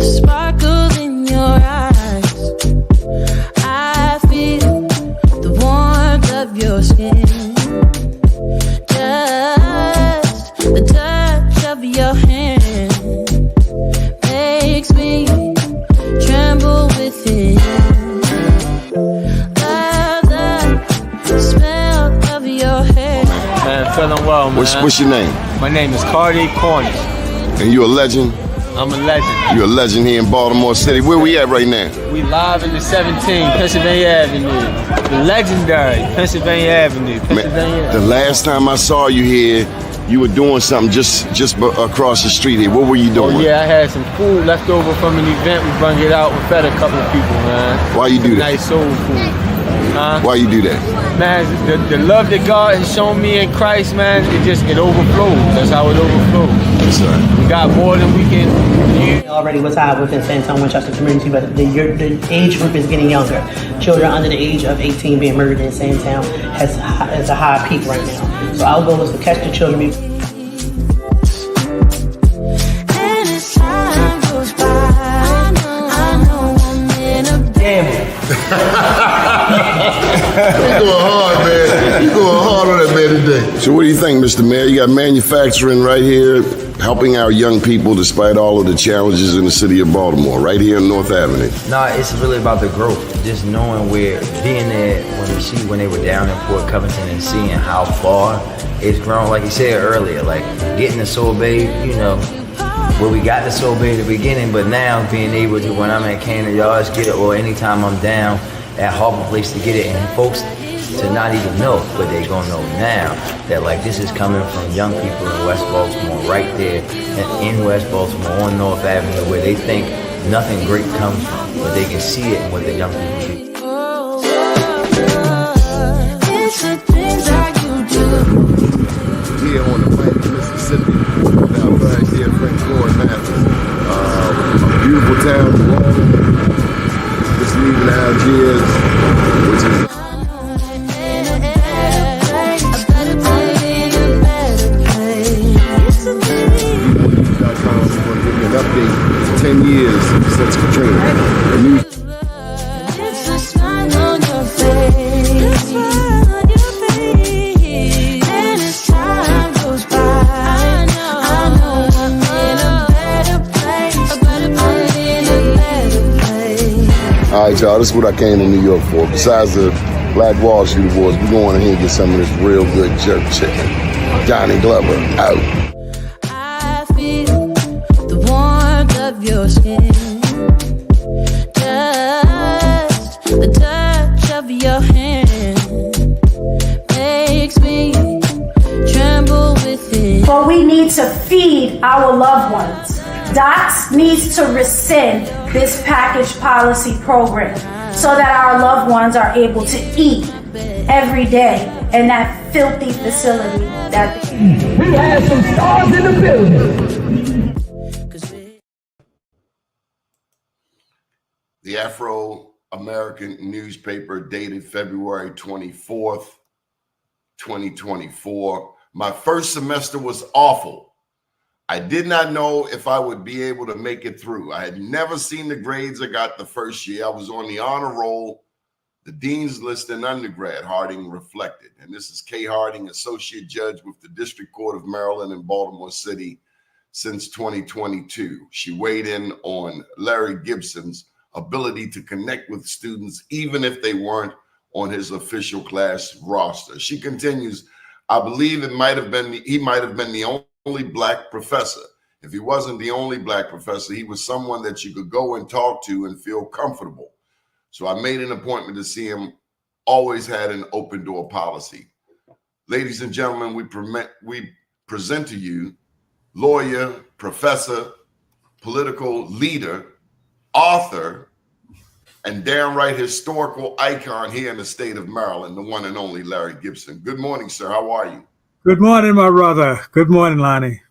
the sparkle in your eyes. I feel the warmth of your skin. Just the touch of your hand makes me tremble within. Love the smell of your hair. Man, feeling well, man. What's your name? My name is Cardi Cornish. And you a legend? I'm a legend. You're a legend here in Baltimore City. Where we at right now? We live in the 17, Pennsylvania Avenue. The legendary Pennsylvania Avenue. Man, the last time I saw you here, you were doing something just across the street here. What were you doing? Oh yeah, I had some food left over from an event. We brung it out. We fed a couple of people, man. Why you do that? Nice soul food. Why you do that? Man, the love that God has shown me in Christ, man, it overflows. That's how it overflows. Yes, sir. We got more than we can use. Already was high within San Antonio, Winchester community, but the age group is getting younger. Children under the age of 18 being murdered in San Antonio has a high peak right now. So our goal is to catch the children. You going hard, man. You going hard on that man today. So what do you think, Mr. Mayor? You got manufacturing right here, helping our young people despite all of the challenges in the city of Baltimore, right here on North Avenue. No, it's really about the growth. Just knowing where, being there when they were down in Port Covington and seeing how far it's grown. Like you said earlier, like getting the Soul Bay, you know, where we got the Soul Bay at the beginning, but now being able to, when I'm at Canada Yards, get it, or anytime I'm down at Harbor Place to get it, and folks to not even know, but they gonna know now that like this is coming from young people in West Baltimore, right there in West Baltimore on North Avenue, where they think nothing great comes from, but they can see it in what the young people do. It's the things that you do. Here on the plains of Mississippi, now right here, French Floyd Mathis. A beautiful town, just leaving Algiers, which is an update. 10 years since Katrina. It's a smile on your face. And as time goes by, I know I'm in a better place. I'm in a better place. All right, y'all, this is what I came to New York for. Besides the Black Wall Street Awards, we're going in here and get some of this real good jerk chicken. Johnny Glover, out. Your skin, just the touch of your hand makes me tremble within. But we need to feed our loved ones. DOTS needs to rescind this package policy program so that our loved ones are able to eat every day in that filthy facility that we have some stars in the building. The Afro-American newspaper dated February 24th, 2024. My first semester was awful. I did not know if I would be able to make it through. I had never seen the grades I got the first year. I was on the honor roll, the dean's list in undergrad, Harding reflected. And this is Kay Harding, associate judge with the District Court of Maryland in Baltimore City since 2022. She weighed in on Larry Gibson's ability to connect with students, even if they weren't on his official class roster. She continues, I believe he might have been the only Black professor. If he wasn't the only Black professor, he was someone that you could go and talk to and feel comfortable. So I made an appointment to see him, always had an open door policy. Ladies and gentlemen, we present to you lawyer, professor, political leader, author, and downright historical icon here in the state of Maryland, the one and only Larry Gibson. Good morning, sir. How are you? Good morning, my brother. Good morning, Lonnie.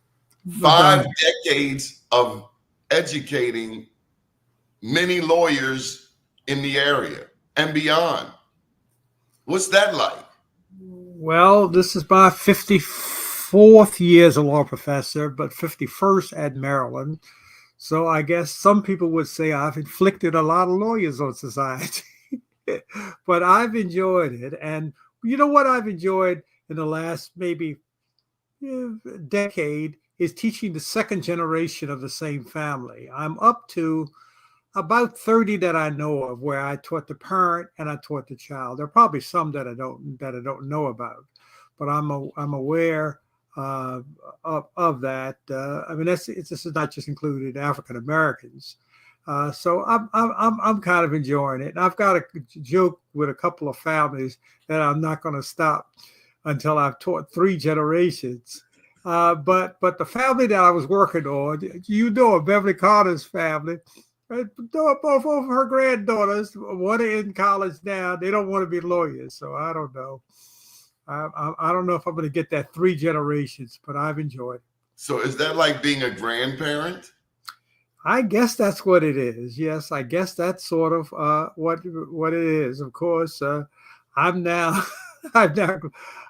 5 decades of educating many lawyers in the area and beyond. What's that like? Well, this is my 54th year as a law professor, but 51st at Maryland. So I guess some people would say I've inflicted a lot of lawyers on society. But I've enjoyed it. And you know what I've enjoyed in the last maybe decade is teaching the second generation of the same family. I'm up to about 30 that I know of where I taught the parent and I taught the child. There are probably some that I don't know about, but I'm aware of that. I mean, this is not just included African Americans. So I'm kind of enjoying it. And I've got a joke with a couple of families that I'm not going to stop until I've taught 3 generations. But the family that I was working on, Beverly Carter's family, both of her granddaughters, one in college now, they don't want to be lawyers. So I don't know. I don't know if I'm going to get that 3 generations, but I've enjoyed it. So is that like being a grandparent? I guess that's what it is. Yes, I guess that's sort of what it is. Of course, I'm now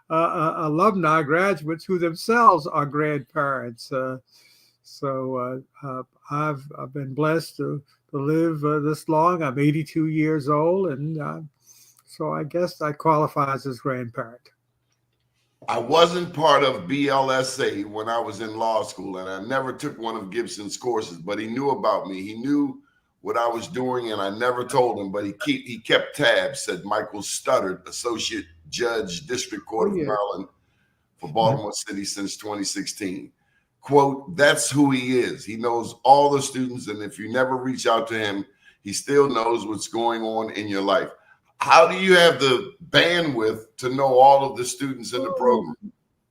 alumni graduates who themselves are grandparents. So I've been blessed to live this long. I'm 82 years old, and so I guess that qualifies as grandparent. I wasn't part of BLSA when I was in law school, and I never took one of Gibson's courses, but he knew about me. He knew what I was doing, and I never told him, but he kept tabs, said Michael Studdard, Associate Judge, District Court of Maryland for Baltimore City since 2016. Quote, that's who he is. He knows all the students, and if you never reach out to him, he still knows what's going on in your life. How do you have the bandwidth to know all of the students in the program?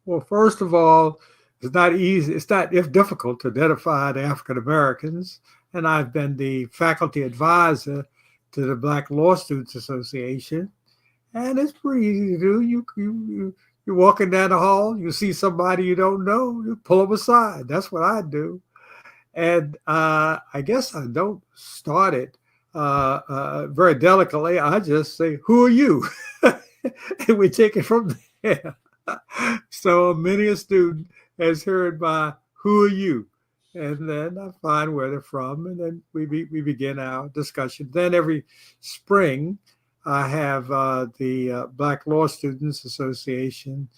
Well, first of all, it's not easy. It's not difficult to identify the African Americans. And I've been the faculty advisor to the Black Law Students Association. And it's pretty easy to do. You're walking down the hall, you see somebody you don't know, you pull them aside. That's what I do. And I guess I don't start it very delicately. I just say, who are you? And we take it from there. So many a student has heard my, who are you? And then I find where they're from, and then we begin our discussion. Then every spring, I have the Black Law Students Association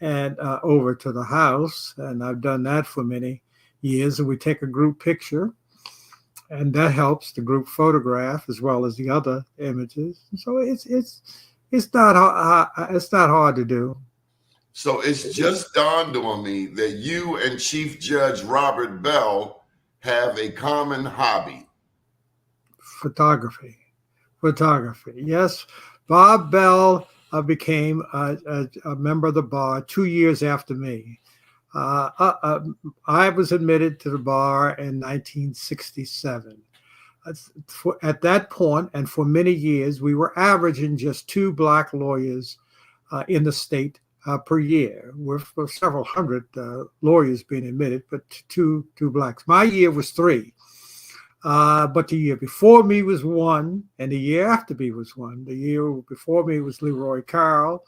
and over to the house, and I've done that for many years. And we take a group picture, and that helps the group photograph as well as the other images. So it's not hard to do. So it's just dawned on me that you and Chief Judge Robert Bell have a common hobby. Photography. Yes. Bob Bell became a member of the bar 2 years after me. I was admitted to the bar in 1967. At that point, and for many years, we were averaging just 2 Black lawyers in the state per year, with several hundred lawyers being admitted, but two Blacks. My year was 3. But the year before me was 1, and the year after me was 1. The year before me was Leroy Carroll.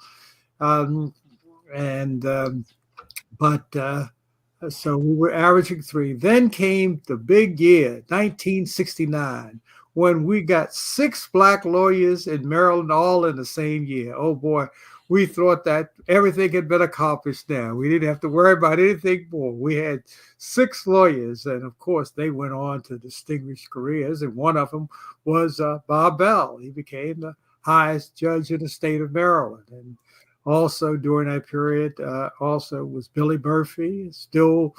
So we were averaging 3. Then came the big year, 1969, when we got 6 Black lawyers in Maryland all in the same year. Oh boy, we thought that everything had been accomplished now. We didn't have to worry about anything more. We had 6 lawyers, and of course, they went on to distinguished careers, and one of them was Bob Bell. He became the highest judge in the state of Maryland. And also during that period, also was Billy Murphy, still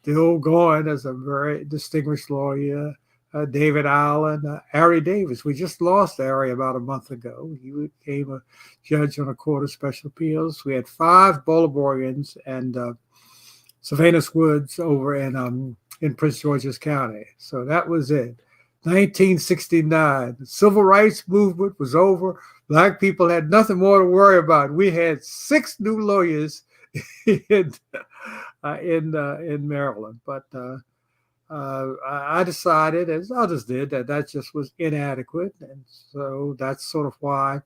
going as a very distinguished lawyer. David Allen, Ari Davis. We just lost Ari about a month ago. He became a judge on a court of special appeals. We had 5 Bolivarians and Sylvanus Woods over in Prince George's County. So that was it. 1969, the civil rights movement was over. Black people had nothing more to worry about. We had 6 new lawyers in Maryland, but I decided, as others did, that just was inadequate, and so that's sort of why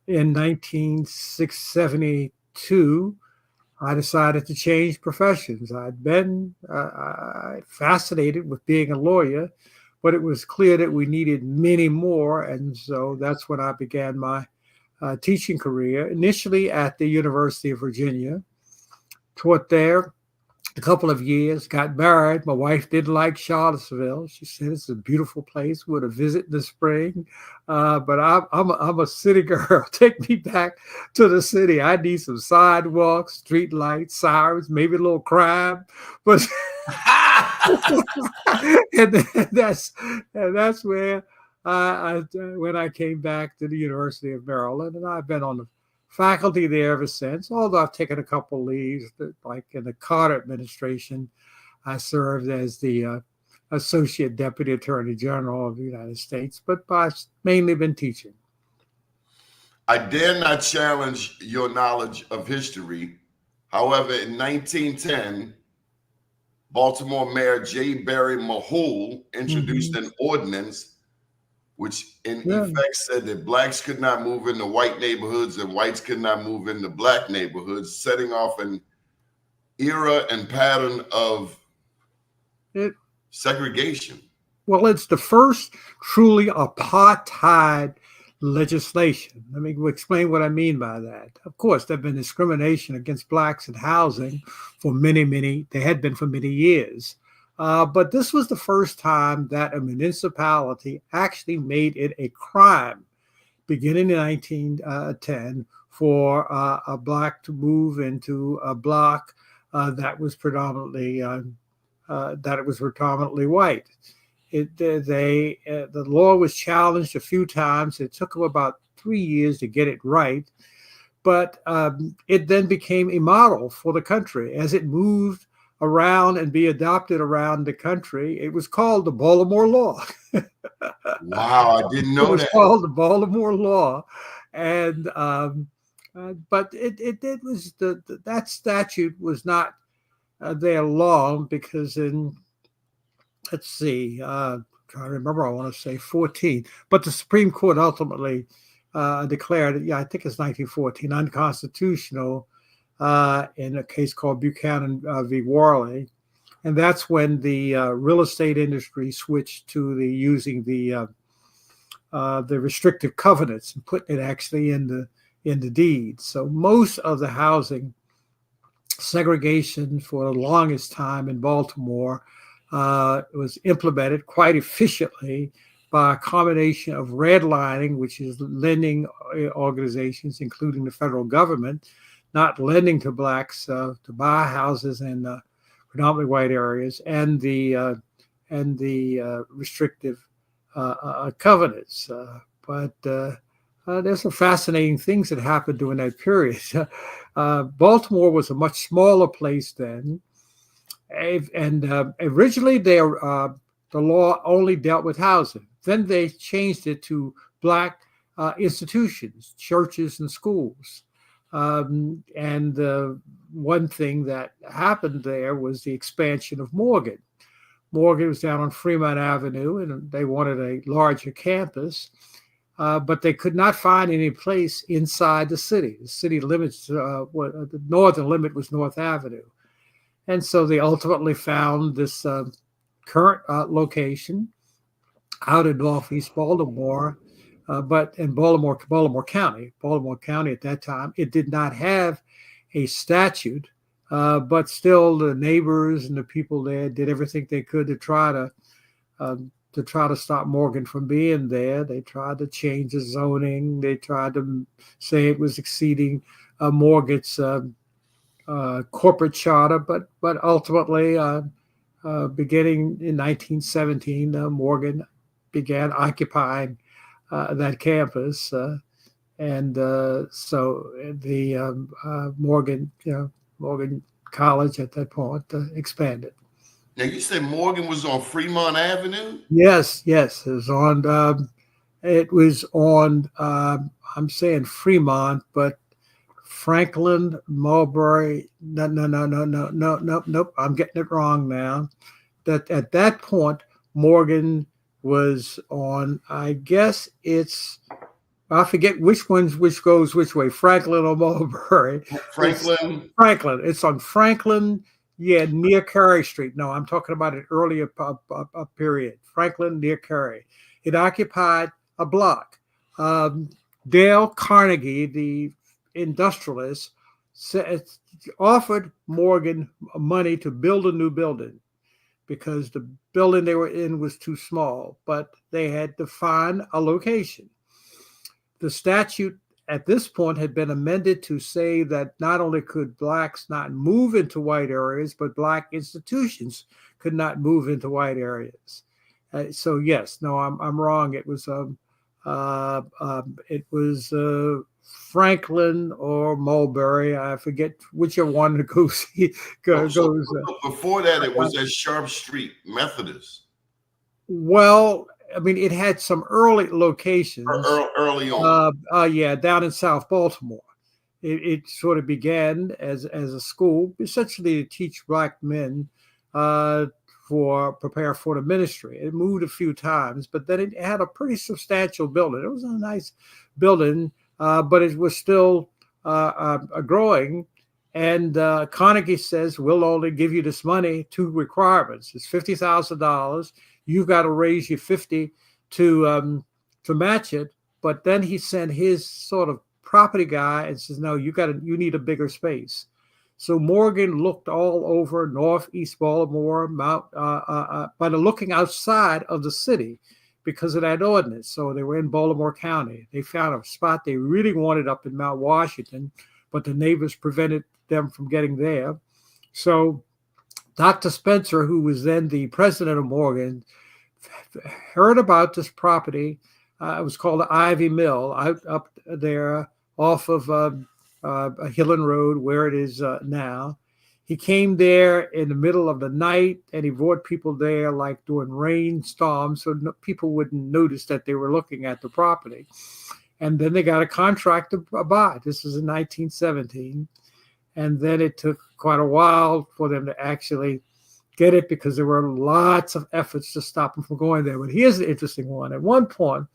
in 1972 I decided to change professions. I'd been fascinated with being a lawyer, but it was clear that we needed many more. And so that's when I began my teaching career, initially at the University of Virginia. Taught there a couple of years, got married. My wife didn't like Charlottesville. She said it's a beautiful place. We're to visit in the spring, but I'm a city girl. Take me back to the city. I need some sidewalks, street lights, sirens, maybe a little crime, but and that's where when I came back to the University of Maryland, and I've been on the faculty there ever since, although I've taken a couple leaves, like in the Carter administration. I served as the Associate Deputy Attorney General of the United States, but I've mainly been teaching. I dare not challenge your knowledge of history. However, in 1910, Baltimore Mayor J. Barry Mahul introduced an ordinance which in effect said that blacks could not move into white neighborhoods and whites could not move into black neighborhoods, setting off an era and pattern of segregation. Well, it's the first truly apartheid legislation. Let me explain what I mean by that. Of course, there had been discrimination against blacks in housing for many, they had been for many years. But this was the first time that a municipality actually made it a crime, beginning in 1910, for a black to move into a block that was predominantly white. The law was challenged a few times. It took them about 3 years to get it right, but it then became a model for the country as it moved around and be adopted around the country. It was called the Baltimore Law. Wow, I didn't know that. It was called the Baltimore Law, and but it was that statute was not there long, because in, let's see, trying to remember, I want to say 14, but the Supreme Court ultimately declared it, I think it's 1914, unconstitutional in a case called Buchanan v. Worley. And that's when the real estate industry switched to using the restrictive covenants and putting it actually in the deeds. So most of the housing segregation for the longest time in Baltimore was implemented quite efficiently by a combination of redlining, which is lending organizations, including the federal government, not lending to blacks to buy houses in predominantly white areas, and the restrictive covenants. But there's some fascinating things that happened during that period. Baltimore was a much smaller place then, and originally the law only dealt with housing. Then they changed it to black institutions, churches, and schools. And one thing that happened there was the expansion of Morgan. Morgan was down on Fremont Avenue, and they wanted a larger campus, but they could not find any place inside the city. The city limits, the northern limit was North Avenue. And so they ultimately found this current location out in Northeast Baltimore, but in Baltimore County at that time, it did not have a statute, but still the neighbors and the people there did everything they could to try to stop Morgan from being there. They tried to change the zoning. They tried to say it was exceeding Morgan's corporate charter, but ultimately, beginning in 1917, Morgan began occupying that campus, and so the Morgan College at that point expanded. Now you said Morgan was on Fremont Avenue? Yes, it was on. I'm saying Fremont, but Franklin, Mulberry. Nope. I'm getting it wrong now. That at that point, Morgan was on, I guess it's I forget which goes which way, Franklin or Mulberry. Franklin. Franklin. It's on Franklin, yeah, near Carey Street. No, I'm talking about an earlier period. Franklin near Carey. It occupied a block. Dale Carnegie, the industrialist, offered Morgan money to build a new building because the building they were in was too small, but they had to find a location. The statute at this point had been amended to say that not only could blacks not move into white areas, but black institutions could not move into white areas. So yes, no, I'm wrong. It was Franklin or Mulberry. I forget whichever one goes. Before that, it was at Sharp Street Methodist. Well, I mean, it had some early locations. Early on. Yeah, down in South Baltimore. It sort of began as a school, essentially to teach black men prepare for the ministry. It moved a few times, but then it had a pretty substantial building. It was a nice building, but it was still growing. And Carnegie says, we'll only give you this money, two requirements. It's $50,000. You've got to raise your 50 to match it. But then he sent his sort of property guy and says, no, you need a bigger space. So Morgan looked all over northeast Baltimore, but looking outside of the city because of that ordinance. So they were in Baltimore County. They found a spot they really wanted up in Mount Washington, but the neighbors prevented them from getting there. So Dr. Spencer, who was then the president of Morgan, heard about this property. It was called the Ivy Mill up there off of Hillen Road, where it is now. He came there in the middle of the night, and he brought people there like during rainstorms, so people wouldn't notice that they were looking at the property. And then they got a contract to buy. This was in 1917. And then it took quite a while for them to actually get it because there were lots of efforts to stop them from going there. But here's the interesting one. At one point,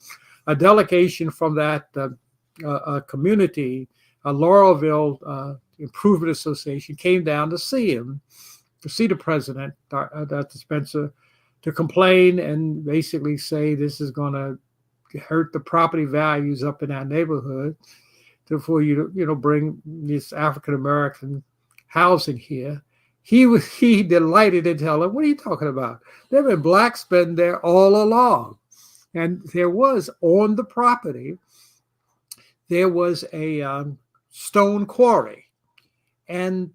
a delegation from that community, Laurelville Improvement Association, came down to see him, to see the president, Dr. Spencer, to complain and basically say this is going to hurt the property values up in our neighborhood. For you to bring this African American housing here. He delighted in telling, what are you talking about? There have been blacks been there all along. And there was on the property, there was a stone quarry. And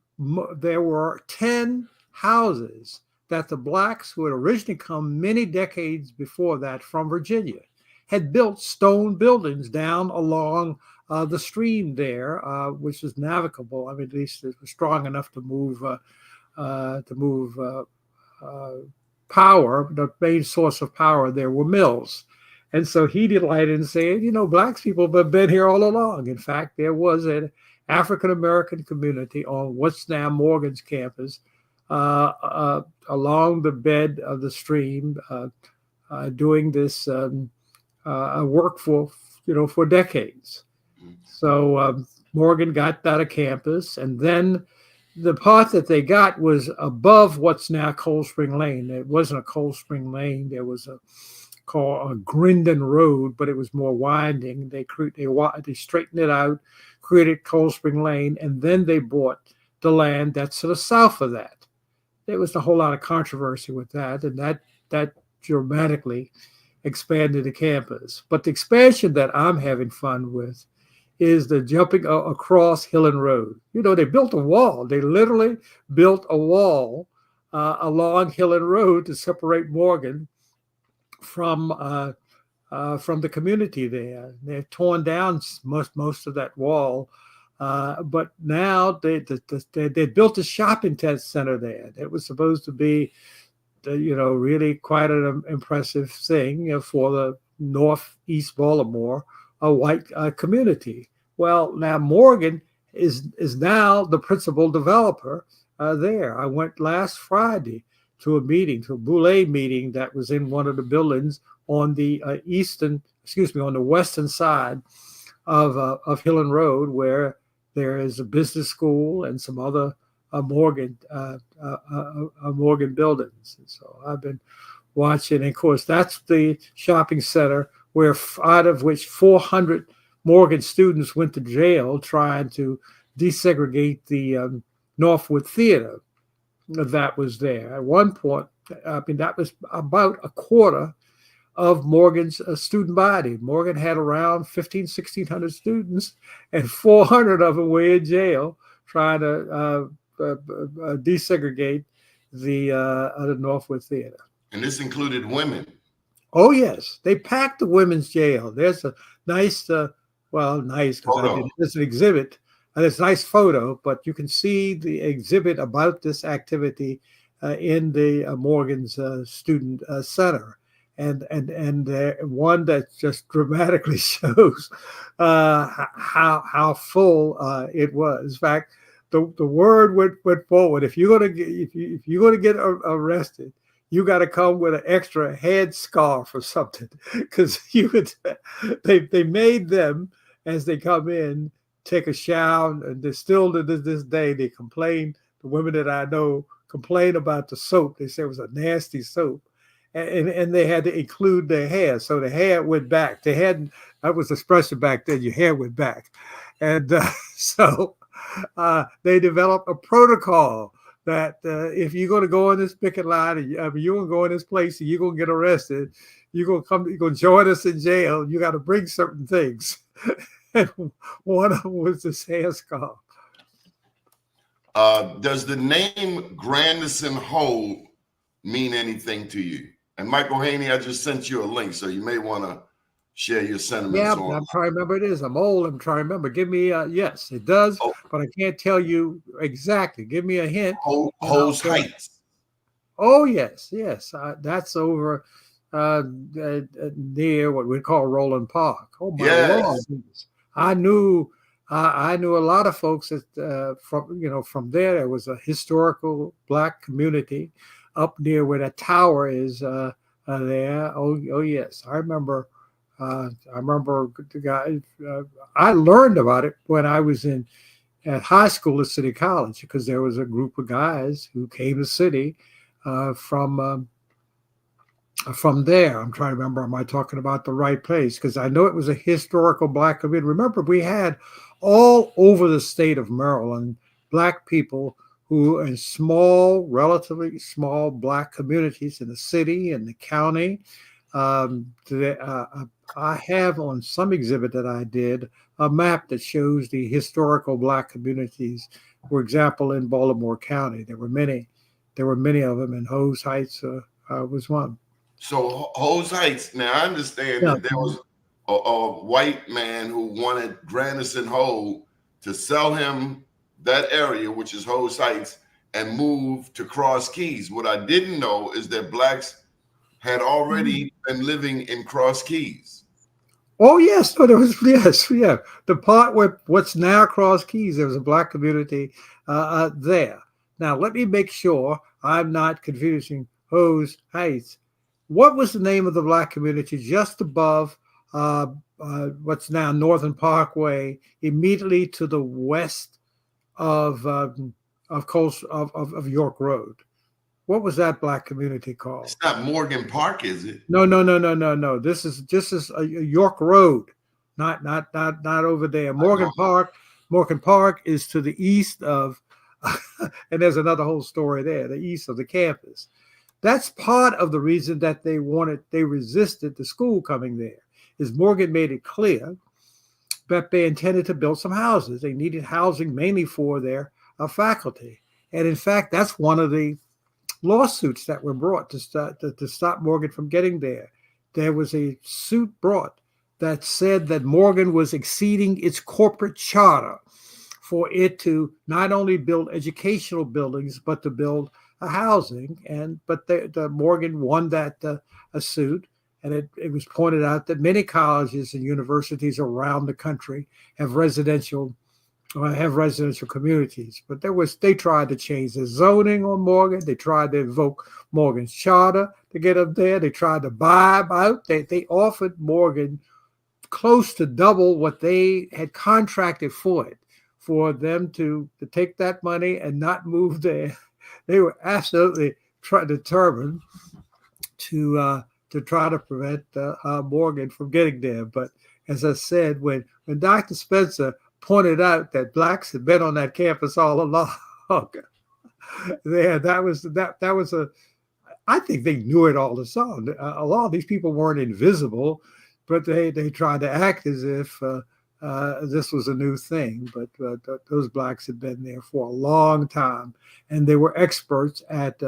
there were 10 houses that the blacks who had originally come many decades before that from Virginia had built stone buildings down along the stream there, which is navigable. I mean, at least it was strong enough to move power. The main source of power there were mills. And so he delighted in saying, black people have been here all along. In fact, there was an African-American community on what's now Morgan's campus along the bed of the stream doing this work for decades. So Morgan got that of campus, and then the part that they got was above what's now Cold Spring Lane. It wasn't a Cold Spring Lane. There was called a Grindon Road, but it was more winding. They straightened it out, created Cold Spring Lane, and then they bought the land that's to the south of that. There was a whole lot of controversy with that, and that dramatically expanded the campus. But the expansion that I'm having fun with is the jumping across Hillen Road. They built a wall. They literally built a wall along Hillen Road to separate Morgan from the community there. They've torn down most of that wall, but now they built a shopping center there. It was supposed to be, really quite an impressive thing for the northeast Baltimore, a white community. Well, now Morgan is now the principal developer there. I went last Friday to a Boulay meeting that was in one of the buildings on the on the western side of Hillen Road, where there is a business school and some other Morgan Morgan buildings. And so I've been watching. And of course, that's the shopping center where out of which 400 Morgan students went to jail trying to desegregate the Northwood Theater that was there. At one point, I mean, that was about a quarter of Morgan's student body. Morgan had around 1,600 students, and 400 of them were in jail trying to desegregate the Northwood Theater. And this included women. Oh, yes. They packed the women's jail. There's a nice, nice, because it's an exhibit. And it's a nice photo, but you can see the exhibit about this activity in the Morgan's Student Center. And one that just dramatically shows how full it was. In fact, the word went forward. If you're gonna get arrested, you got to come with an extra head scarf or something, because they made them as they come in take a shower, and they still to this day they complain. The women that I know complain about the soap. They say it was a nasty soap. And they had to include their hair, so the hair went back. That was the expression back then. Your hair went back, and so they developed a protocol that if you're going to go in this picket line, and you're going to go in this place, and you're going to get arrested, you're going to join us in jail. You got to bring certain things, and one of them was this hair scarf. Does the name Grandison Hole mean anything to you? And Michael Haney, I just sent you a link, so you may want to share your sentiments. Yeah, on. I'm trying to remember it is. I'm old. I'm trying to remember. Give me yes, it does, but I can't tell you exactly. Give me a hint. Hoes Heights. Oh yes. That's over near what we call Roland Park. Oh my Lord! I knew a lot of folks that from there. There was a historical Black community up near where that tower is there. Oh yes, I remember the guy. I learned about it when I was at high school at City College, because there was a group of guys who came to the city from there. I'm trying to remember, am I talking about the right place? Because I know it was a historical Black community. Remember, we had all over the state of Maryland Black people who in relatively small Black communities in the city and the county. I have on some exhibit that I did a map that shows the historical Black communities. For example, in Baltimore County, there were many of them, and Hose Heights was one. So Hose Heights. Now I understand that there was a white man who wanted Grandison Hole to sell him that area, which is Hose Heights, and move to Cross Keys. What I didn't know is that Blacks had already been living in Cross Keys. Oh yes, there was the part where what's now Cross Keys. There was a Black community there. Now let me make sure I'm not confusing Hose Heights. What was the name of the Black community just above what's now Northern Parkway, immediately to the west of York Road? What was that Black community called? It's not Morgan Park, is it? No. This is a York Road, not over there. Morgan Park is to the east of, and there's another whole story there, the east of the campus. That's part of the reason that they resisted the school coming there, is Morgan made it clear that they intended to build some houses. They needed housing mainly for their faculty. And in fact, that's one of the lawsuits that were brought to stop Morgan from getting there. There was a suit brought that said that Morgan was exceeding its corporate charter for it to not only build educational buildings, but to build housing. But the Morgan won that a suit, and it was pointed out that many colleges and universities around the country have residential communities. But they tried to change the zoning on Morgan. They tried to invoke Morgan's charter to get up there. They tried to buy them out. They offered Morgan close to double what they had contracted for it, for them to take that money and not move there. They were absolutely determined to try to prevent Morgan from getting there. But as I said, when Dr. Spencer pointed out that blacks had been on that campus all along, that was a. I think they knew it all along. A lot of these people weren't invisible, but they tried to act as if this was a new thing. But those blacks had been there for a long time, and they were experts at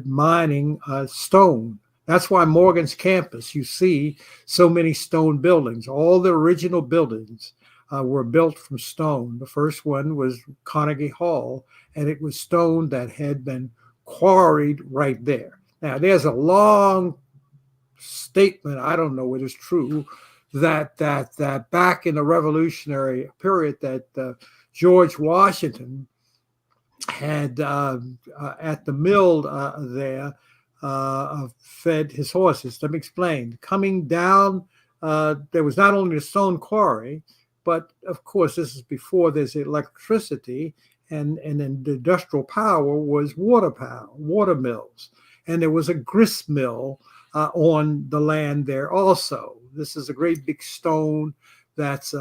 mining stone. That's why Morgan's campus, you see so many stone buildings. All the original buildings were built from stone. The first one was Carnegie Hall, and it was stone that had been quarried right there. Now, there's a long statement, I don't know whether it's true, that back in the Revolutionary period that George Washington had at the mill there fed his horses. Let me explain. Coming down, there was not only a stone quarry, but of course, this is before there's electricity, and then the industrial power was water mills. And there was a grist mill on the land there also. This is a great big stone that's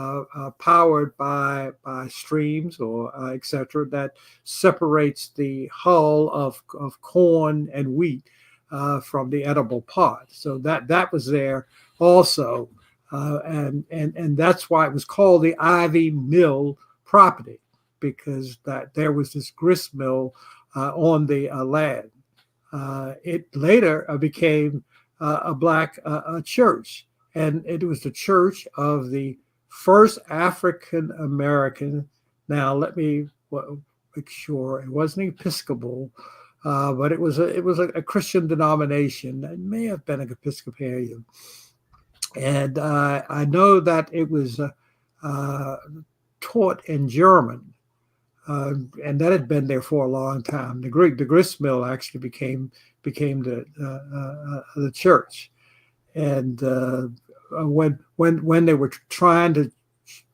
powered by streams or etc. that separates the hull of corn and wheat from the edible part. So that was there also, and that's why it was called the Ivy Mill property, because that there was this grist mill on the land. It later became a black church, and it was the church of the first African American. Now, let me make sure it wasn't Episcopal, but it was a Christian denomination. It may have been an Episcopalian, and I know that it was taught in German. And that had been there for a long time. The grist mill actually became the church, and when they were trying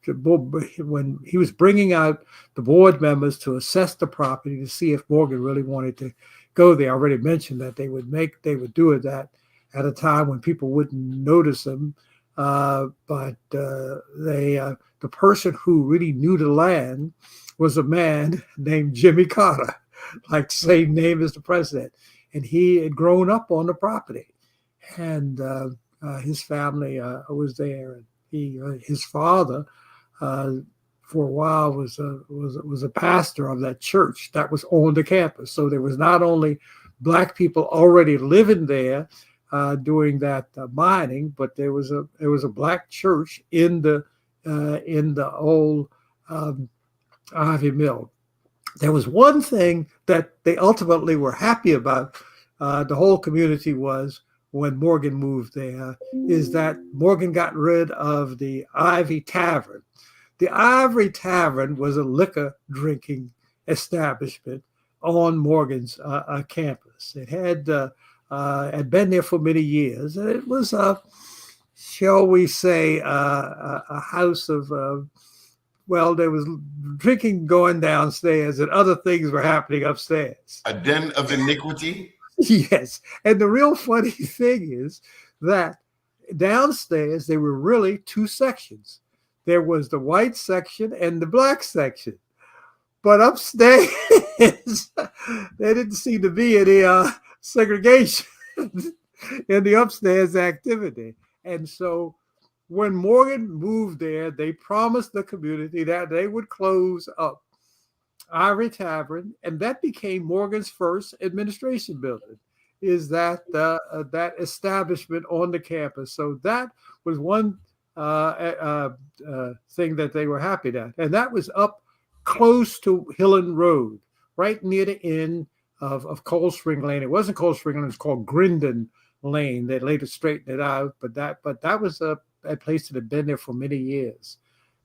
when he was bringing out the board members to assess the property to see if Morgan really wanted to go there. I already mentioned that they would do it that at a time when people wouldn't notice them, but the person who really knew the land was a man named Jimmy Carter, like the same name as the president. And he had grown up on the property, and his family was there. And his father, for a while, was a pastor of that church that was on the campus. So there was not only black people already living there doing that mining, but there was a black church in the old Ivy Mill. There was one thing that they ultimately were happy about, the whole community was, when Morgan moved there, is that Morgan got rid of the Ivy Tavern. The Ivy Tavern was a liquor drinking establishment on Morgan's campus. It had been there for many years, and it was, shall we say, a house of well, there was drinking going downstairs and other things were happening upstairs. A den of iniquity? Yes. And the real funny thing is that downstairs, there were really two sections. There was the white section and the black section. But upstairs, there didn't seem to be any segregation in the upstairs activity. And so when Morgan moved there, they promised the community that they would close up Ivy Tavern, and that became Morgan's first administration building, is that establishment on the campus. So that was one thing that they were happy at. And that was up close to Hillen Road, right near the end of Cold Spring Lane. It wasn't Cold Spring Lane, it was called Grindon Lane. They later straightened it out, but that was a place that had been there for many years.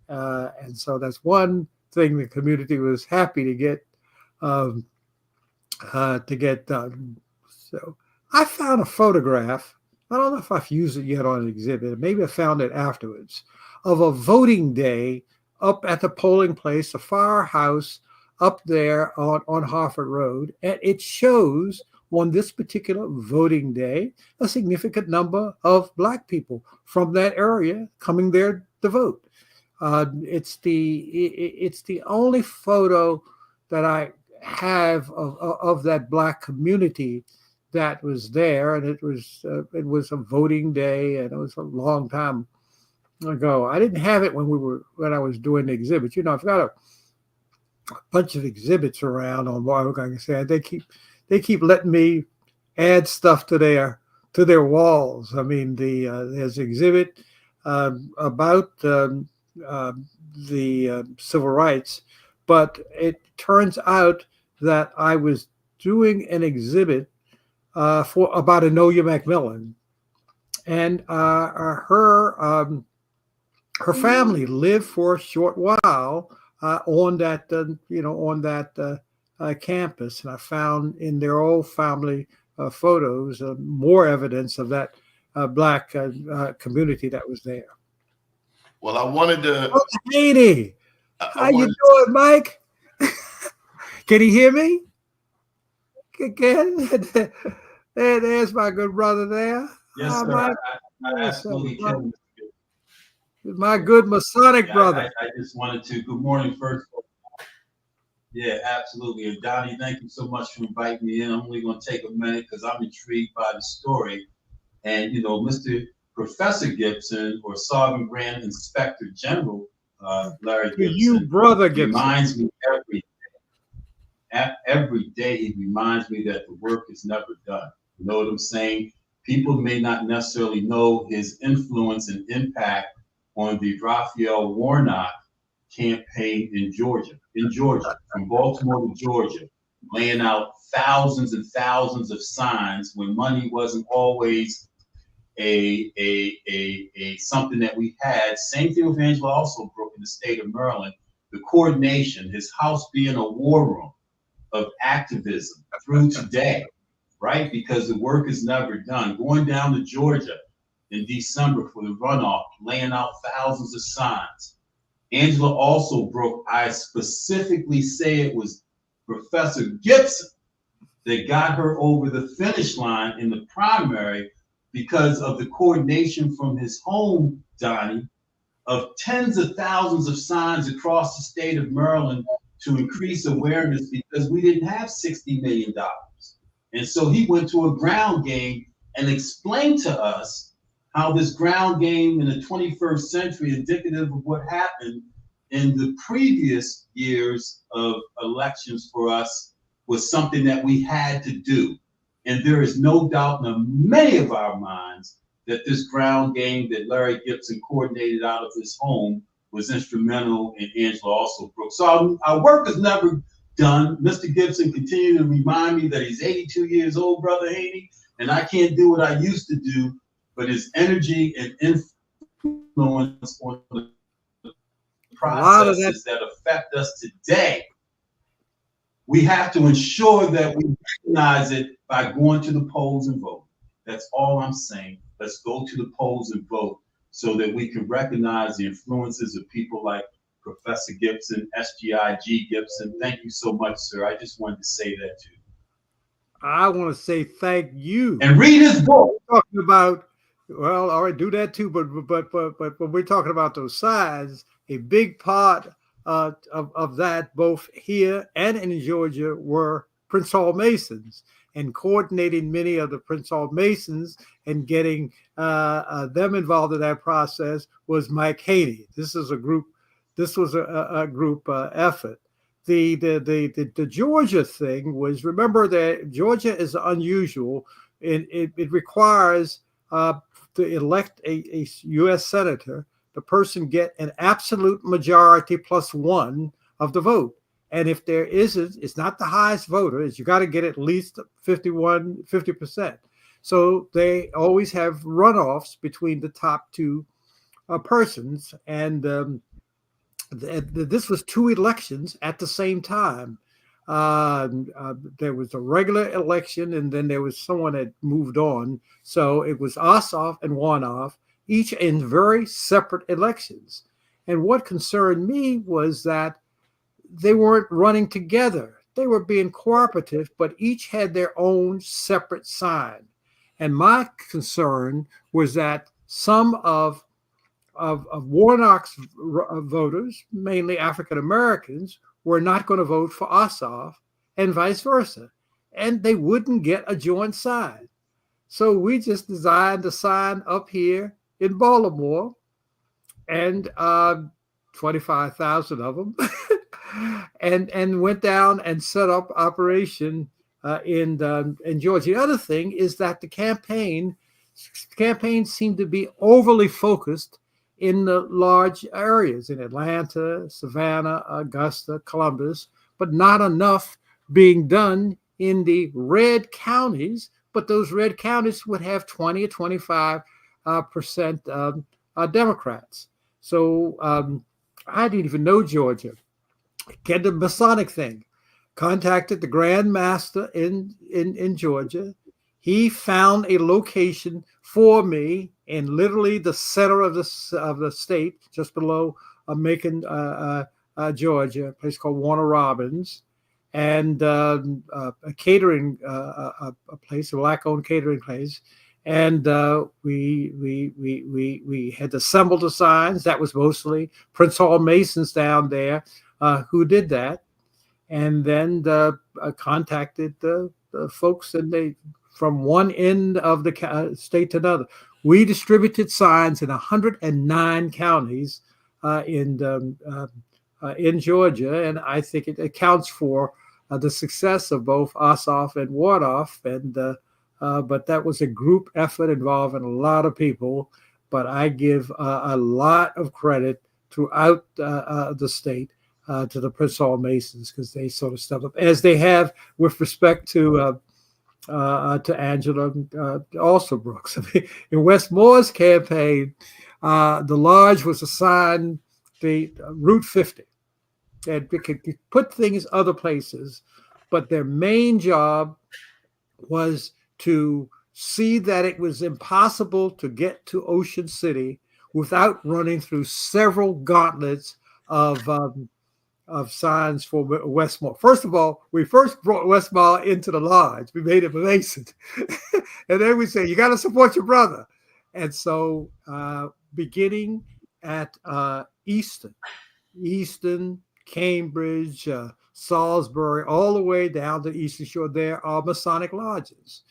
And so that's one thing the community was happy to get done. So I found a photograph I don't know if I've used it yet on an exhibit. Maybe I found it afterwards, of a voting day up at the polling place, a firehouse up there on Harford Road. And it shows on this particular voting day a significant number of Black people from that area coming there to vote. It's the only photo that I have of that Black community that was there, and it was a voting day, and it was a long time ago. I didn't have it when I was doing the exhibit. You know, I've got a bunch of exhibits around on what I can say. They keep letting me add stuff to their walls. I mean, there's an exhibit about the civil rights, but it turns out that I was doing an exhibit for about Enola Macmillan, and her family lived for a short while on that campus, and I found in their old family photos more evidence of that Black community that was there. Well, I wanted to. Oh, Haney, how you doing, Mike? Can he hear me? There's my good brother there. Yes, sir. Mike. I absolutely can. My good Masonic brother. I just wanted to. Good morning, first. Yeah, absolutely. And Donnie, thank you so much for inviting me in. I'm only going to take a minute because I'm intrigued by the story. And, you know, Mr. Professor Gibson, or Sergeant Grand Inspector General Larry Gibson, you, brother Gibson, reminds me every day he reminds me that the work is never done. You know what I'm saying? People may not necessarily know his influence and impact on the Raphael Warnock campaign in Georgia, from Baltimore to Georgia, laying out thousands and thousands of signs when money wasn't always a something that we had. Same thing with Angela Alsobrooks in the state of Maryland. The coordination, his house being a war room of activism through today, right? Because the work is never done. Going down to Georgia in December for the runoff, laying out thousands of signs. Angela Alsobrooks, I specifically say it was Professor Gibson that got her over the finish line in the primary because of the coordination from his home, Donnie, of tens of thousands of signs across the state of Maryland to increase awareness, because we didn't have $60 million. And so he went to a ground game and explained to us how this ground game in the 21st century, indicative of what happened in the previous years of elections for us, was something that we had to do. And there is no doubt in many of our minds that this ground game that Larry Gibson coordinated out of his home was instrumental in Angela Alsobrooks. So our work is never done. Mr. Gibson continued to remind me that he's 82 years old, Brother Haney, and I can't do what I used to do, but his energy and influence on the processes that affect us today, we have to ensure that we recognize it by going to the polls and voting. That's all I'm saying. Let's go to the polls and vote so that we can recognize the influences of people like Professor Gibson, SGIG Gibson. Thank you so much, sir. I just wanted to say that too. I want to say thank you. And read his book. We're talking about, well, all right, do that too. But when we're talking about those signs, a big part of that, both here and in Georgia, were Prince Hall Masons, and coordinating many of the Prince Hall Masons and getting them involved in that process was Mike Haney. This was a group effort. The Georgia thing was, remember that Georgia is unusual, and it requires to elect a U.S. senator, the person get an absolute majority plus one of the vote. And if there isn't, it's not the highest voter, you got to get at least 50%. So they always have runoffs between the top two persons. And this was two elections at the same time. There was a regular election, and then there was someone that moved on. So it was Ossoff and Warnock, each in very separate elections. And what concerned me was that they weren't running together. They were being cooperative, but each had their own separate sign. And my concern was that some of Warnock's voters, mainly African Americans, were not going to vote for Ossoff and vice versa. And they wouldn't get a joint sign. So we just designed a sign up here in Baltimore, and 25,000 of them, and went down and set up operation in Georgia. The other thing is that the campaign seemed to be overly focused in the large areas in Atlanta, Savannah, Augusta, Columbus, but not enough being done in the red counties. But those red counties would have 20 or 25% Democrats. So I didn't even know Georgia. Get the Masonic thing. Contacted the Grand Master in Georgia. He found a location for me in literally the center of the state, just below Macon, Georgia, a place called Warner Robins, and a catering a place, a black-owned catering place. And we had assembled the signs. That was mostly Prince Hall Masons down there who did that, and then contacted the folks, and they from one end of the state to another. We distributed signs in 109 counties in Georgia, and I think it accounts for the success of both Ossoff and Warnock. And but that was a group effort involving a lot of people. But I give a lot of credit throughout the state to the Prince Hall Masons, because they sort of stepped up, as they have with respect to Angela Alsobrooks. I mean, in Wes Moore's campaign, the lodge was assigned the Route 50. And we could put things other places, but their main job was to see that it was impossible to get to Ocean City without running through several gauntlets of signs for Westmore. First of all, we first brought Westmore into the lodge. We made him a Mason. And then we said, you got to support your brother. And so beginning at Easton, Cambridge, Salisbury, all the way down to Eastern Shore, there are Masonic lodges.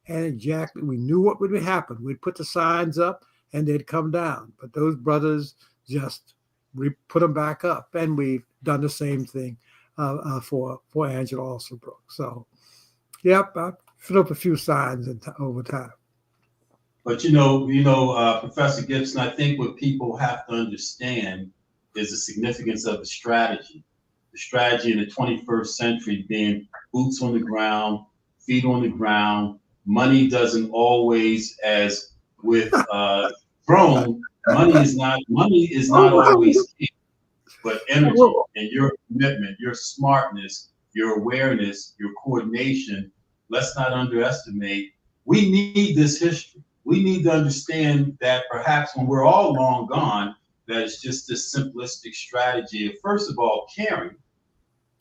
And exactly, we knew what would happen. We'd put the signs up and they'd come down. But those brothers just put them back up. And we've done the same thing for Angela Alsobrooks. So, yep, I put up a few signs over time. But Professor Gibson, I think what people have to understand is the significance of the strategy. The strategy in the 21st century being boots on the ground, feet on the ground. Money doesn't always, as with Rome, money is not always king, but energy and your commitment, your smartness, your awareness, your coordination. Let's not underestimate. We need this history. We need to understand that perhaps when we're all long gone, that it's just this simplistic strategy of, first of all, caring,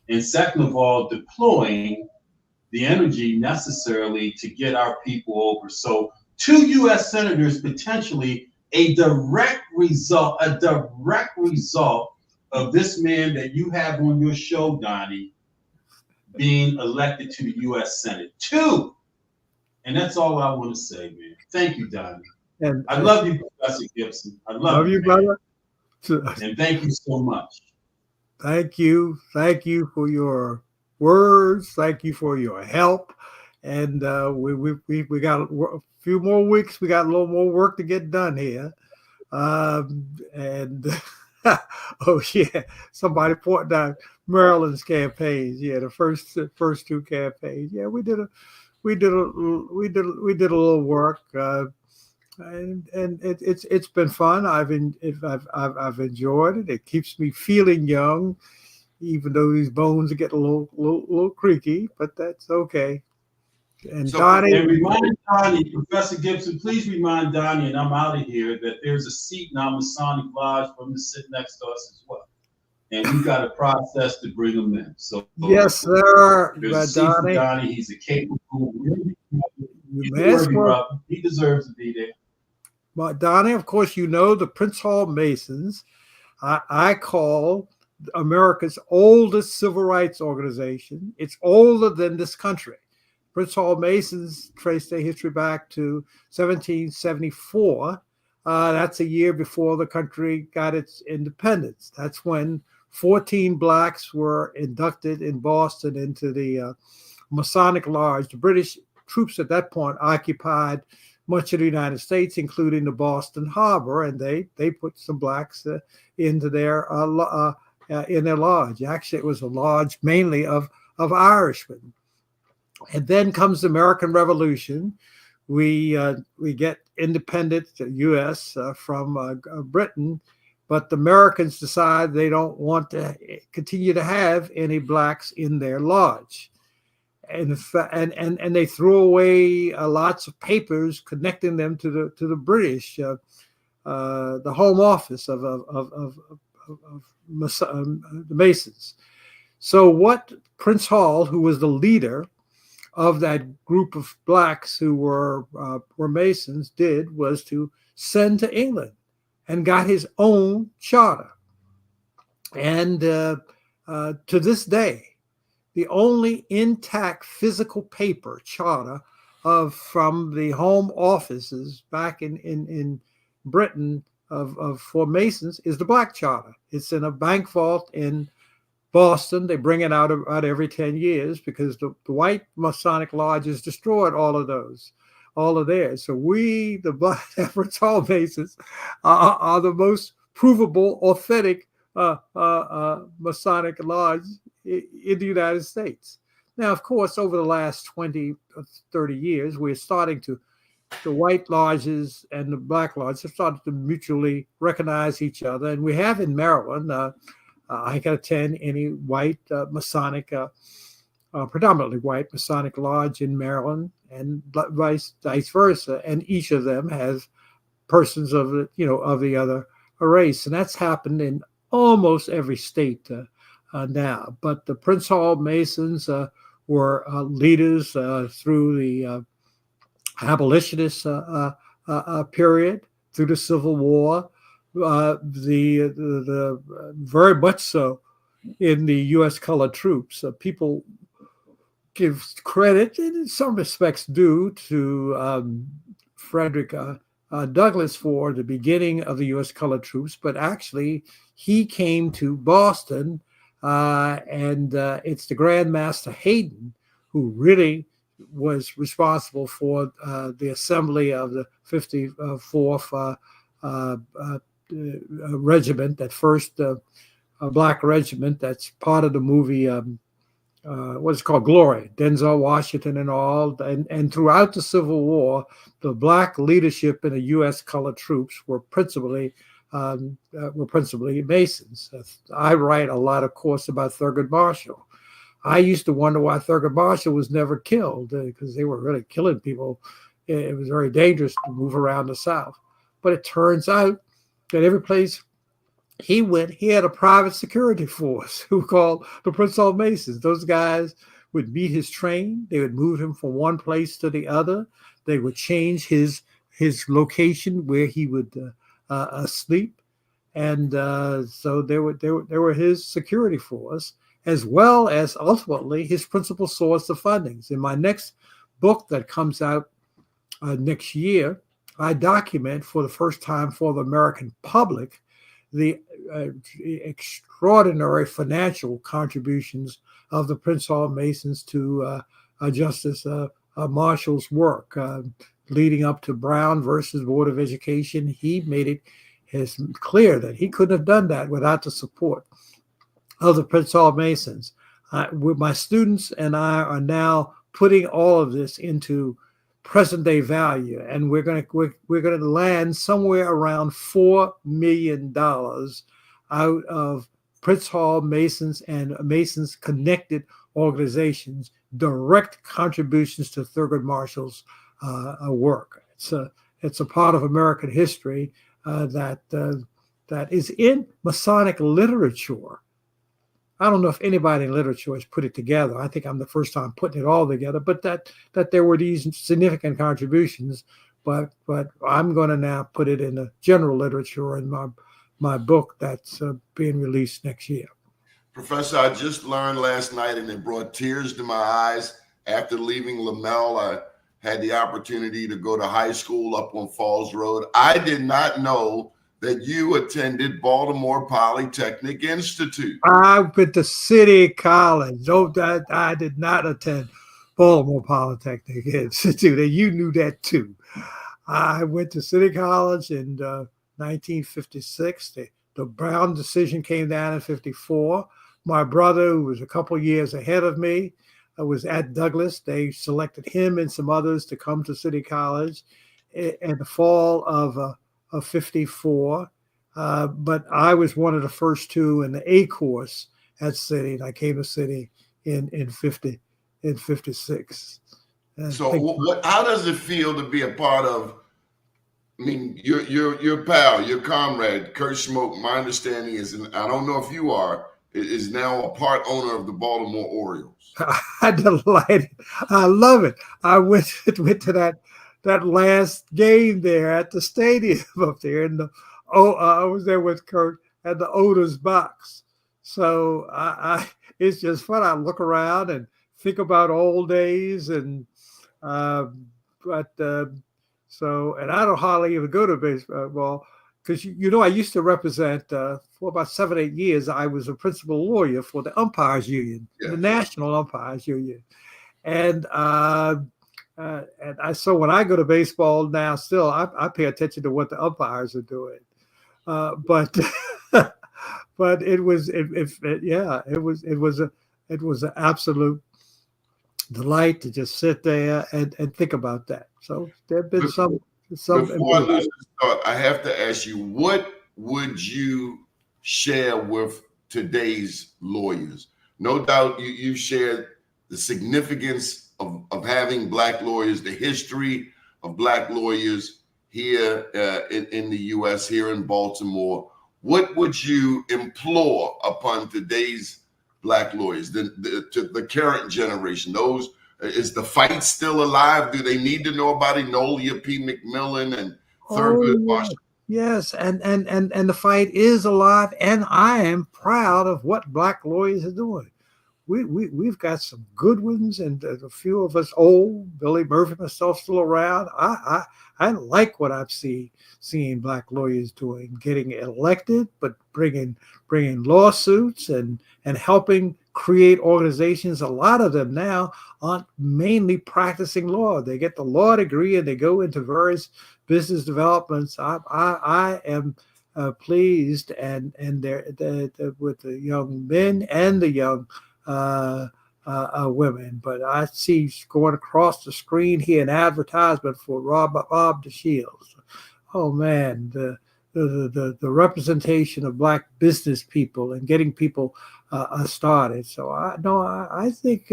and second of all, deploying the energy necessarily to get our people over. So 2 U.S. senators, potentially a direct result of this man that you have on your show, Doni, being elected to the U.S. Senate. 2. And that's all I want to say, man. Thank you, Doni. And I love you, Professor Gibson. I love you, brother. And thank you so much. Thank you. Thank you for your words. Thank you for your help. And we got a few more weeks. We got a little more work to get done here. And oh yeah, somebody pointed out Maryland's campaigns. Yeah, the first 2 campaigns. Yeah, we did a little work. And it's been fun. I've enjoyed it. It keeps me feeling young. even though these bones are getting a little creaky, but that's okay. And So- Donnie, And remind Donnie, Professor Gibson, please remind Donnie, and I'm out of here, that there's a seat in our Masonic Lodge for him to sit next to us as well. And we've got a process to bring him in. So yes, sir. there's a But seat for Donnie, Donnie. He's a capable, you he's may as worthy well. brother. He deserves to be there. But Donnie, of course, you know the Prince Hall Masons. I call America's oldest civil rights organization. It's older than this country. Prince Hall Masons trace their history back to 1774. That's a year before the country got its independence. That's when 14 blacks were inducted in Boston into the Masonic Lodge. The British troops at that point occupied much of the United States, including the Boston Harbor, and they put some blacks into their in their lodge. Actually, it was a lodge mainly of Irishmen. And then comes the American Revolution. We get independent U.S. From Britain, but the Americans decide they don't want to continue to have any blacks in their lodge. And they threw away lots of papers connecting them to the British, the Home Office of the Masons. So what Prince Hall, who was the leader of that group of blacks who were Masons, did was to send to England and got his own charter. And to this day, the only intact physical paper charter from the home offices back in Britain for Masons is the Black Charter. It's in a bank vault in Boston. They bring it out every 10 years because the white Masonic lodges destroyed all of theirs. So we, the Black Prince Hall Masons, are the most provable, authentic Masonic lodge in the United States. Now, of course, over the last 20, 30 years, we're starting to, the white lodges and the black lodges have started to mutually recognize each other. And we have in Maryland, I can attend any white Masonic, predominantly white Masonic lodge in Maryland, and vice versa. And each of them has persons of the other race, and that's happened in almost every state now. But the Prince Hall Masons were leaders through the abolitionist period, through the Civil War, the very much so in the U.S. colored troops. People give credit, and in some respects do, to Frederick Douglass for the beginning of the U.S. colored troops, but actually he came to Boston, and it's the Grand Master Hayden who really was responsible for the assembly of the 54th regiment, that first black regiment that's part of the movie, what's called Glory, Denzel Washington and all. And throughout the Civil War, the black leadership in the U.S. colored troops were principally Masons. I write a lot, of course, about Thurgood Marshall. I used to wonder why Thurgood Marshall was never killed, because they were really killing people. It was very dangerous to move around the South. But it turns out that every place he went, he had a private security force who called the Prince Hall Masons. Those guys would meet his train. They would move him from one place to the other. They would change his location where he would sleep. And so they were his security force, as well as ultimately his principal source of fundings. In my next book that comes out next year, I document for the first time for the American public the extraordinary financial contributions of the Prince Hall Masons to Justice Marshall's work, leading up to Brown versus Board of Education. He made it clear that he couldn't have done that without the support of the Prince Hall Masons. With my students and I are now putting all of this into present day value, and we're going to land somewhere around $4 million out of Prince Hall Masons and Masons connected organizations direct contributions to Thurgood Marshall's work. It's a part of American history that is in Masonic literature. I don't know if anybody in literature has put it together. I think I'm the first time putting it all together, but that there were these significant contributions. But I'm going to now put it in the general literature in my book that's being released next year. Professor, I just learned last night, and it brought tears to my eyes. After leaving Lamel, I had the opportunity to go to high school up on Falls Road. I did not know that you attended Baltimore Polytechnic Institute. I went to City College. No, I did not attend Baltimore Polytechnic Institute, and you knew that too. I went to City College in 1956. The Brown decision came down in 54. My brother, who was a couple years ahead of me, was at Douglas. They selected him and some others to come to City College in the fall of 54. But I was one of the first two in the A course at City, and I came to City in 56. So how does it feel to be a part of? I mean, your pal, your comrade, Kurt Smoke. My understanding is, and I don't know if you are, is now a part owner of the Baltimore Orioles. I'm delighted. I love it. I went to that last game there at the stadium up there, and I was there with Kurt at the Otis box. So it's just fun. I look around and think about old days, and and I don't hardly even go to baseball because I used to represent for about 7-8 years. I was a principal lawyer for the umpires union, the National Umpires Union, and so when I go to baseball now, still I pay attention to what the umpires are doing, but it was an absolute delight to just sit there and think about that. So there have been some. Before I lose this thought, I have to ask you, what would you share with today's lawyers? No doubt you've shared the significance of having Black lawyers, the history of Black lawyers here in the U.S., here in Baltimore. What would you implore upon today's Black lawyers, to the current generation? Is the fight still alive? Do they need to know about Enola P. McMillan and Thurgood Marshall? Yes, and the fight is alive, and I am proud of what Black lawyers are doing. We've got some good ones, and a few of us old. Billy Murphy, myself, still around. I like what I've seeing Black lawyers doing, getting elected, but bringing lawsuits and helping create organizations. A lot of them now aren't mainly practicing law. They get the law degree and they go into various business developments. I am pleased and with the young men and the young women. But I see going across the screen here an advertisement for Bob DeShields. Oh man, the representation of Black business people and getting people started. So I think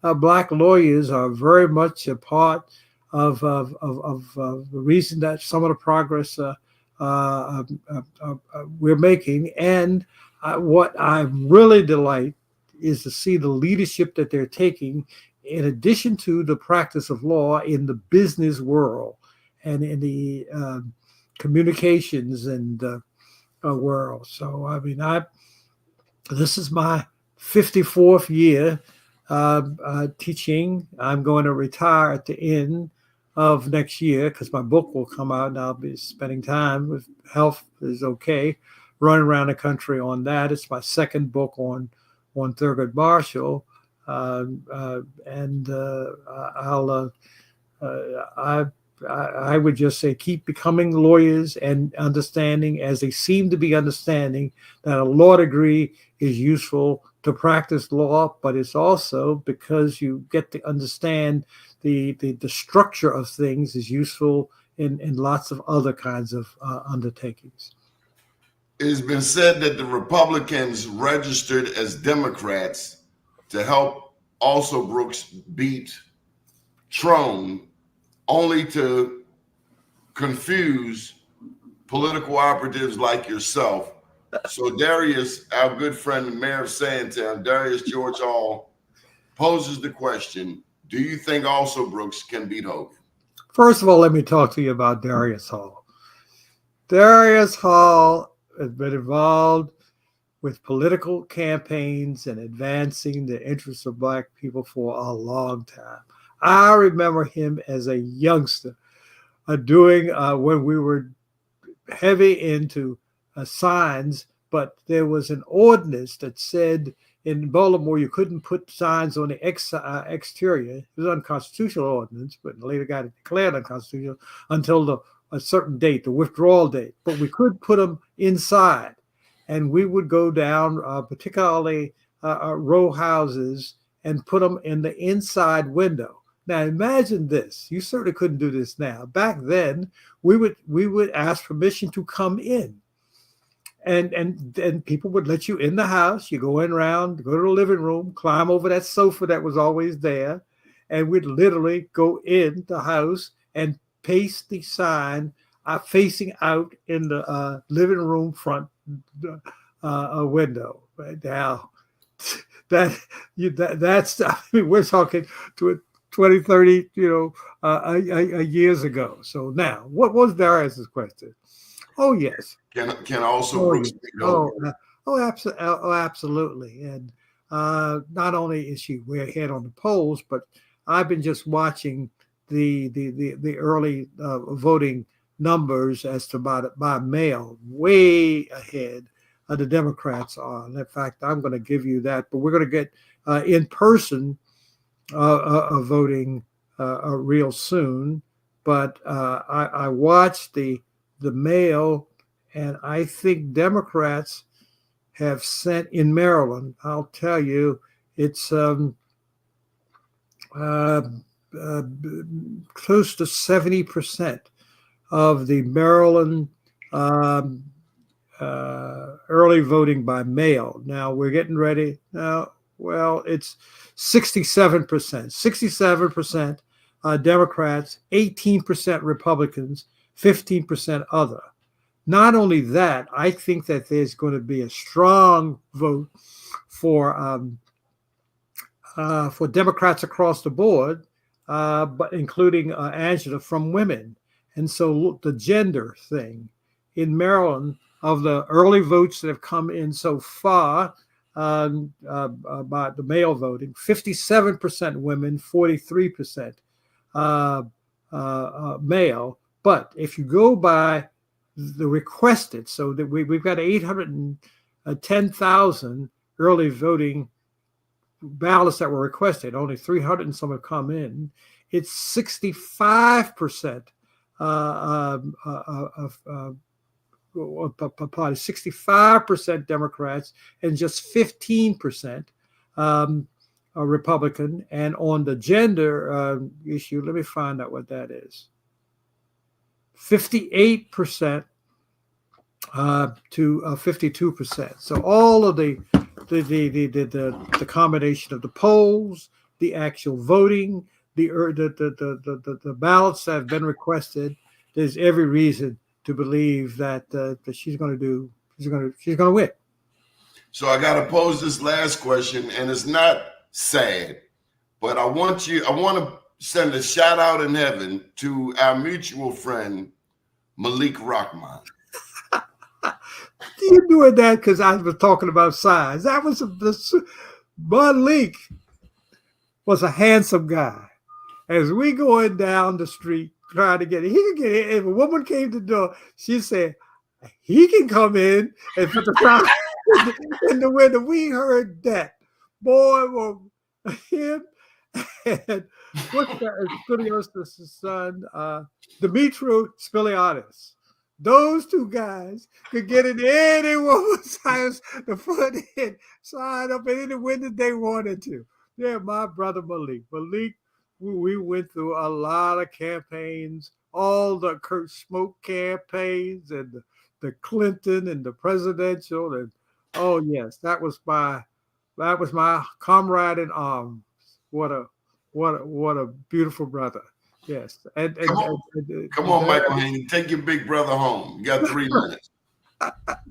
Black lawyers are very much a part of the reason that some of the progress we're making. And what I really delight is to see the leadership that they're taking, in addition to the practice of law, in the business world and in the communications and world. So I mean, this is my 54th year teaching. I'm going to retire at the end of next year because my book will come out, and I'll be spending time with health is okay, running around the country on that. It's my second book on Thurgood Marshall, I would just say keep becoming lawyers and understanding, as they seem to be understanding, that a law degree is useful to practice law, but it's also because you get to understand the structure of things is useful in lots of other kinds of undertakings. It's been said that the Republicans registered as Democrats to help Alsobrooks beat Trone, only to confuse political operatives like yourself. So Darius, our good friend, the mayor of Sandtown, Darius George Hall, poses the question, do you think Alsobrooks can beat Hope? First of all, let me talk to you about Darius Hall. Darius Hall has been involved with political campaigns and advancing the interests of Black people for a long time. I remember him as a youngster doing when we were heavy into signs, but there was an ordinance that said in Baltimore you couldn't put signs on the exterior. It was an unconstitutional ordinance, but later got it declared unconstitutional until a certain date, the withdrawal date. But we could put them inside, and we would go down, particularly row houses, and put them in the inside window. Now imagine this. You certainly couldn't do this now. Back then, we would ask permission to come in. And people would let you in the house. You go in around, go to the living room, climb over that sofa that was always there, and we'd literally go in the house and paste the sign facing out in the living room front window. Right now, that's I mean, we're talking to 20, 30, years ago. So now, what was Darius's question? Oh, yes. Can also absolutely. And not only is she way ahead on the polls, but I've been just watching the early voting numbers as to by mail, way ahead of the Democrats are. And in fact, I'm going to give you that, but we're going to get in-person voting real soon. But I watched the mail, and I think Democrats have sent in Maryland. I'll tell you, it's close to 70% of the Maryland early voting by mail. Now we're getting ready. Now, well, it's 67%. 67% Democrats, 18% Republicans, 15% other. Not only that, I think that there's going to be a strong vote for Democrats across the board, but including Angela, from women. And so look, the gender thing in Maryland, of the early votes that have come in so far by the mail voting, 57% women, 43% male. But if you go by the requested, so that we've got 810,000 early voting ballots that were requested, only 300 and some have come in. It's 65% party, 65% Democrats, and just 15% Republican. And on the gender issue, let me find out what that is. 58% to 52%. So all of the combination of the polls, the actual voting, the ballots that have been requested, there's every reason to believe that she's going to win. So I got to pose this last question, and it's not sad, but I want to send a shout out in heaven to our mutual friend Malik Rahman. You're doing that because I was talking about size. That was Malik was a handsome guy. As we going down the street trying to get it, he could get it. If a woman came to the door, she said, he can come in and put the sign in the window. We heard that. Boy, well, him and what's that? Spilios' son, Dimitri Spiliadis. Those two guys could get in any woman's house to put in, sign up in any window they wanted to. Yeah, my brother Malik. We went through a lot of campaigns, all the Kurt Smoke campaigns and the Clinton and the presidential, and oh yes, that was my comrade in arms. What a beautiful brother. Yes, Come on, Michael Haney, take your big brother home. You got 3 minutes.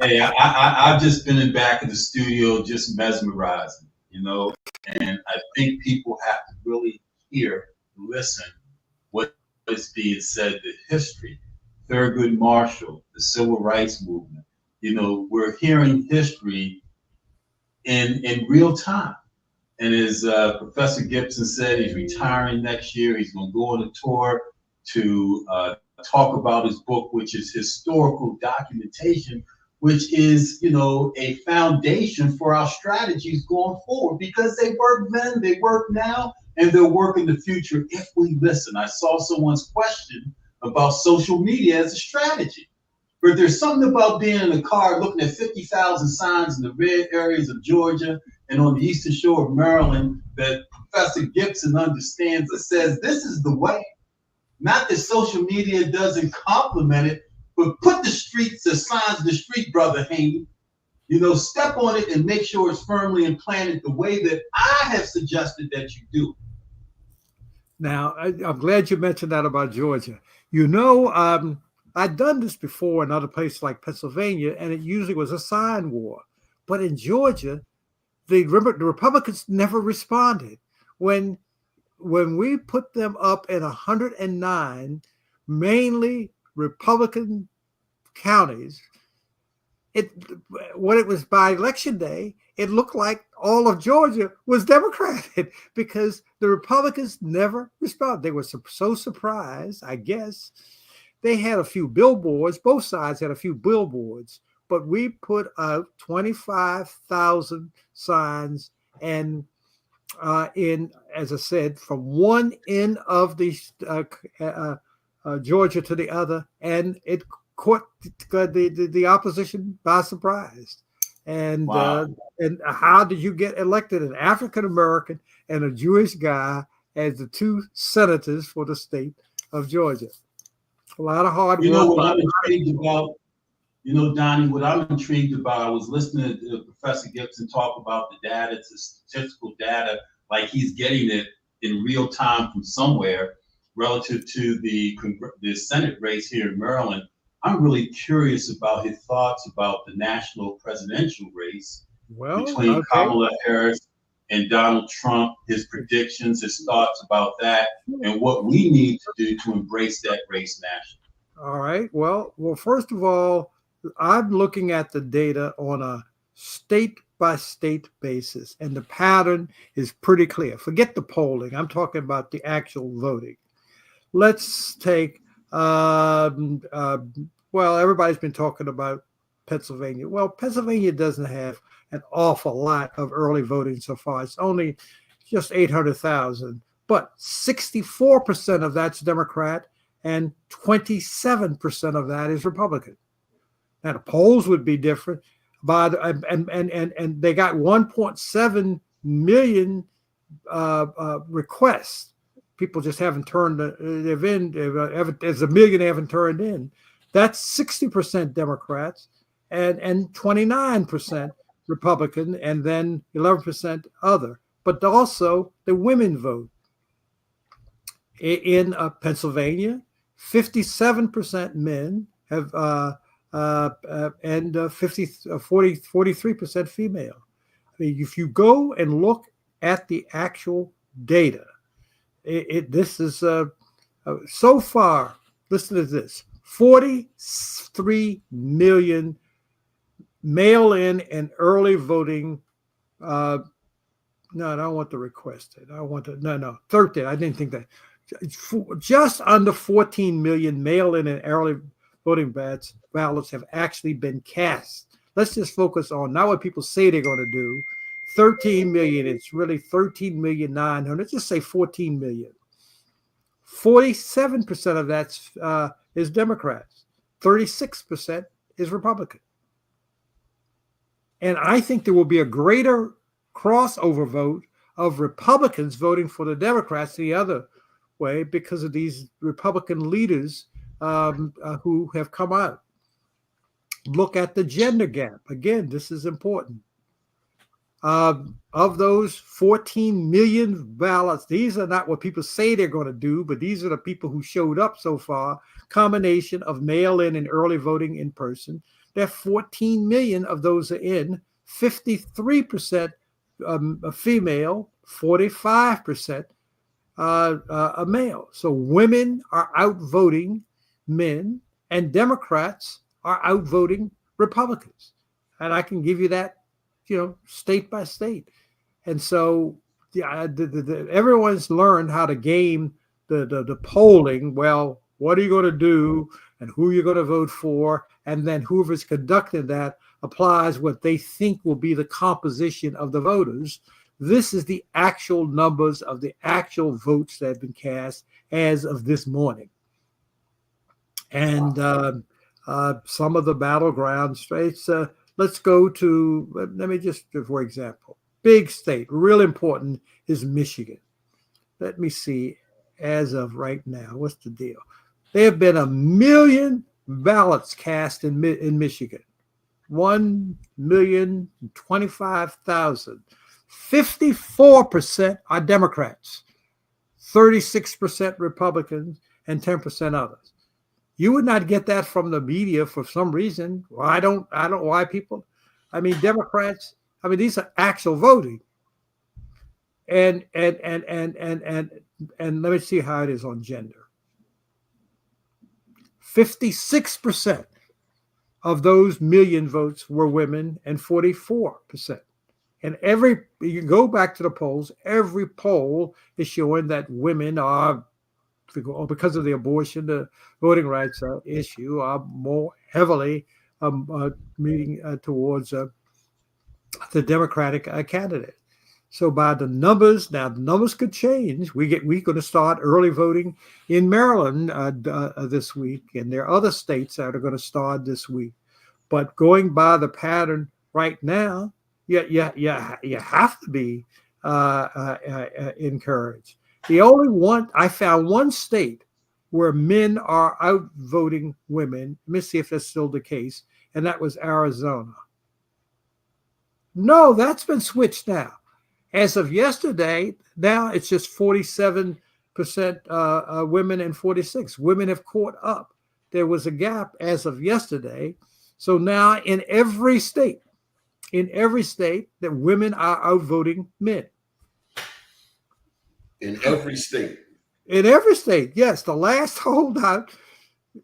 Hey, I've just been in back of the studio, just mesmerizing, and I think people have to really listen, what is being said, the history, Thurgood Marshall, the Civil Rights Movement. We're hearing history in real time. And as Professor Gibson said, he's retiring next year. He's going to go on a tour to talk about his book, which is historical documentation, which is, a foundation for our strategies going forward, because they work then, they work now, and they'll work in the future if we listen. I saw someone's question about social media as a strategy. But there's something about being in a car looking at 50,000 signs in the red areas of Georgia and on the eastern shore of Maryland that Professor Gibson understands that says this is the way. Not that social media doesn't complement it, but put the signs in the street, Brother Haney. Step on it and make sure it's firmly implanted the way that I have suggested that you do. Now, I'm glad you mentioned that about Georgia. I'd done this before in other places like Pennsylvania, and it usually was a sign war. But in Georgia, the Republicans never responded. When we put them up at 109, mainly Republican counties, when it was by election day, it looked like all of Georgia was Democratic because the Republicans never responded. They were so surprised, I guess. They had a few billboards. Both sides had a few billboards, but we put out 25,000 signs, and as I said, from one end of the Georgia to the other, and it caught the opposition by surprise. And wow. And how did you get elected an African American and a Jewish guy as the 2 senators for the state of Georgia? A lot of hard work. What I'm intrigued about, Donnie, what I'm intrigued about, I was listening to Professor Gibson talk about the data, the statistical data, like he's getting it in real time from somewhere relative to the Senate race here in Maryland. I'm really curious about his thoughts about the national presidential race between Kamala Harris and Donald Trump, his predictions, his thoughts about that, and what we need to do to embrace that race nationally. All right. Well, first of all, I'm looking at the data on a state-by-state basis, and the pattern is pretty clear. Forget the polling. I'm talking about the actual voting. Let's take, everybody's been talking about Pennsylvania. Well, Pennsylvania doesn't have an awful lot of early voting so far. It's only just 800,000, but 64% of that's Democrat and 27% of that is Republican. Now the polls would be different, and they got 1.7 million requests. People just haven't turned in. There's a million they haven't turned in. That's 60% Democrats and 29% Republican, and then 11% other. But also the women vote. In Pennsylvania, 57% men have and 43% female. I mean, if you go and look at the actual data, this is so far. Listen to this: 43 million mail-in and early voting. No, I don't want the requested. I want to no 13. I didn't think that. Just under 14 million mail-in and early voting ballots have actually been cast. Let's just focus on not what people say they're going to do. 13 million. It's really 13,900,000. Let's just say 14 million. 47% of that is Democrats. 36% is Republican. And I think there will be a greater crossover vote of Republicans voting for the Democrats the other way because of these Republican leaders who have come out. look at the gender gap. Again, this is important. Of those 14 million ballots, these are not what people say they're going to do, but these are the people who showed up so far. Combination of mail-in and early voting in person. There are 14 million of those are in. 53% female, 45% a male. So women are outvoting men, and Democrats are outvoting Republicans. And I can give you that, state by state. And so everyone's learned how to game the polling. Well, what are you going to do and who you're going to vote for? And then whoever's conducting that applies what they think will be the composition of the voters. This is the actual numbers of the actual votes that have been cast as of this morning. And some of the battleground states, let's go to, let me just, for example, big state, real important is Michigan. Let me see, as of right now, what's the deal? There have been 1 million ballots cast in Michigan. 1,025,000. 54% are Democrats, 36% Republicans, and 10% others. You would not get that from the media for some reason. Well, I don't why people. I mean, Democrats. I mean, these are actual voting. And let me see how it is on gender. 56% of those million votes were women, and 44%. And you go back to the polls, every poll is showing that women are, because of the abortion, the voting rights issue, are more heavily leaning towards the Democratic candidate. So by the numbers, now the numbers could change. We're going to start early voting in Maryland this week, and there are other states that are going to start this week. But going by the pattern right now, you have to be encouraged. I found one state where men are outvoting women. Let me see if that's still the case, and that was Arizona. No, that's been switched now. As of yesterday, now it's just 47% women and 46%. Women have caught up. There was a gap as of yesterday. So now in every state that women are outvoting men. In every state. In every state, yes. The last holdout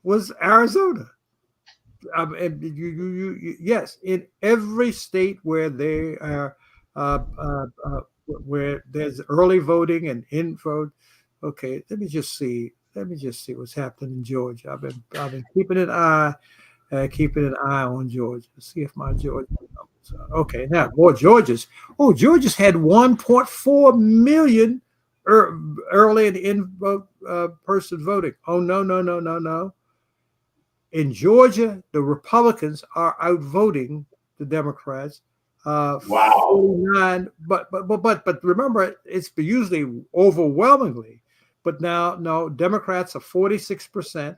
was Arizona. Yes, in every state where they are, where there's early voting and in vote. Okay, let me just see what's happening in Georgia. I've been keeping an eye on Georgia. Let's see if my Georgia numbers are. Okay, now Georgia's had 1.4 million early and in vote person voting. Oh no. In Georgia, the Republicans are outvoting the Democrats. Wow. 49, but remember, it's usually overwhelmingly. But now, no, Democrats are 46%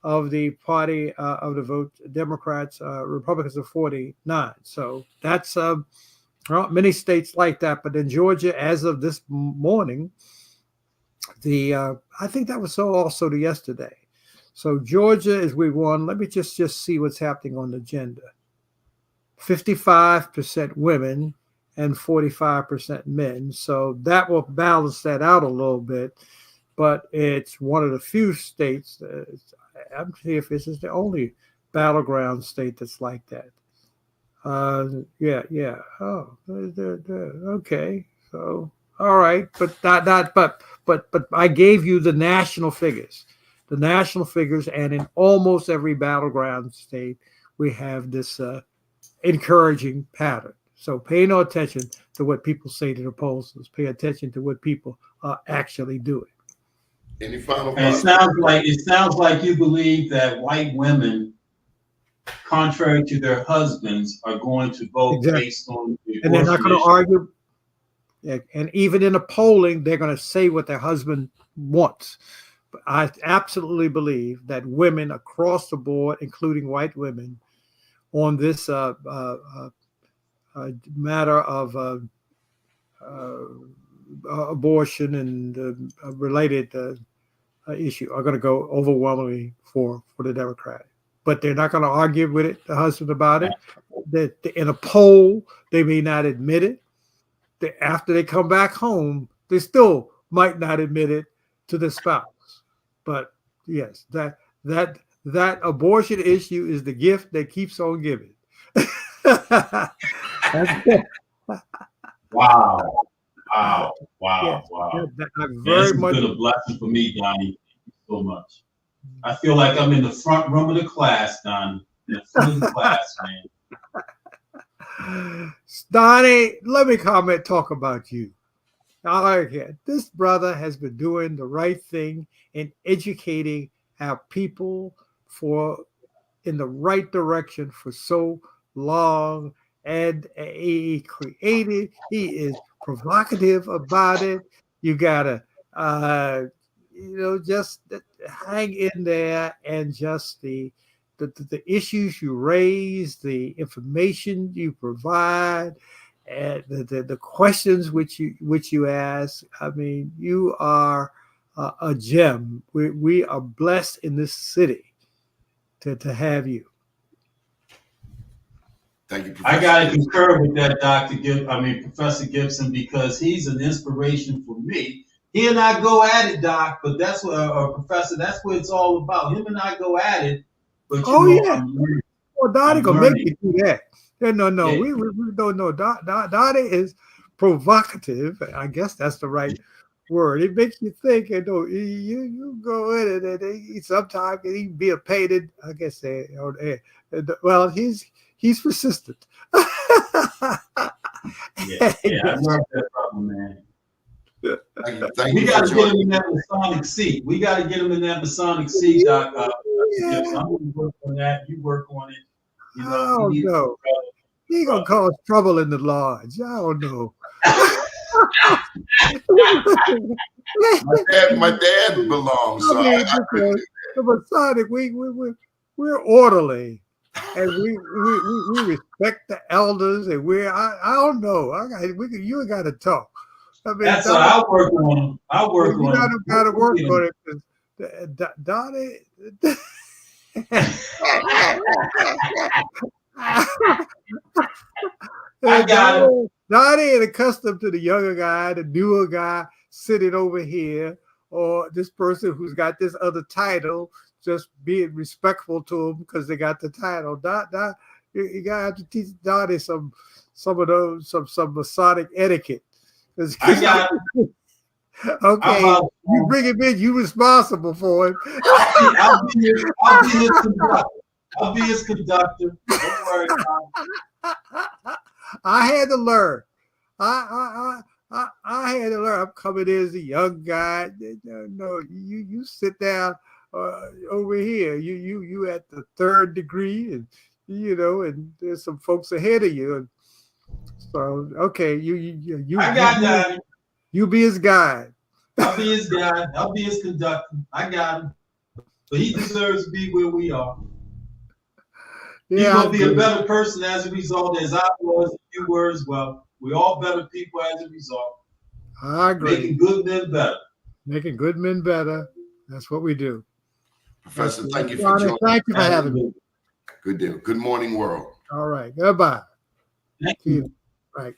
of the party of the vote. Democrats, Republicans are 49. So that's many states like that. But in Georgia, as of this morning, I think that was so also the yesterday. So Georgia is week one. Let me just see what's happening on the gender. 55% women and 45% men. So that will balance that out a little bit. But it's one of the few states. I'm seeing if this is the only battleground state that's like that. Yeah. Oh, okay. So all right, but I gave you the national figures. And in almost every battleground state, we have this encouraging pattern. So pay no attention to what people say to the pollsters. Pay attention to what people are actually doing. Any final thoughts? It sounds like you believe that white women, contrary to their husbands, are going to vote based on the and they're not going to argue. Yeah, and even in the polling, they're going to say what their husband wants. I absolutely believe that women across the board, including white women, on this matter of abortion and related issue are going to go overwhelmingly for the Democratic. But they're not going to argue with the husband about it. That in a poll, they may not admit it. After they come back home, they still might not admit it to the spouse. But yes, that abortion issue is the gift that keeps on giving. Wow. Yes, Wow. very much been a blessing for me, Donnie. Thank you so much. I feel like I'm in the front room of the class, Donnie. In the front of the class, man. Doni, let me talk about you. This brother has been doing the right thing in educating our people in the right direction for so long, and he is provocative about it. You gotta just hang in there, and just the issues you raise, the information you provide, and the questions which you ask. I mean, you are a gem. We are blessed in this city to have you. Thank you, Professor. I got to concur with that, Professor Gibson, because he's an inspiration for me. He and I go at it, Doc, but that's what, Professor, that's what it's all about. Him and I go at it. But yeah. Well, Doni gonna make you do that. No. Yeah. We don't know. Doni is provocative. I guess that's the right word. It makes you think. You go in it, and sometimes he be a painted. I guess well, he's persistent. I love that problem, man. Thank we you got to get him in that Masonic seat. Doc. I'm going to work on that. You work on it. He gonna cause trouble in the lodge. I don't know. my dad belongs. So the Masonic, we're orderly, and we respect the elders, and I don't know. You got to talk. I mean, that's what I work on. You got to work on it, because Doni. Doni ain't accustomed to the younger guy, the newer guy sitting over here, or this person who's got this other title, just being respectful to them because they got the title. You gotta have to teach Doni some of those some Masonic etiquette. I got it. Okay, you bring him in, you responsible for him. I'll be his conductor. Don't worry about it. I had to learn. I had to learn. I'm coming in as a young guy. No, you sit down over here. You at the third degree, and and there's some folks ahead of you. And so, okay, you. I got that. You be his guide. I'll be his guide. I'll be his conductor. I got him. But he deserves to be where we are. He's going to be a better person as a result, as I was, you were as well. We're all better people as a result. I agree. Making good men better. Making good men better. That's what we do. Professor, thank you for joining. Thank you for having me. Good deal. Good morning, world. All right. Goodbye. Thank you. Right.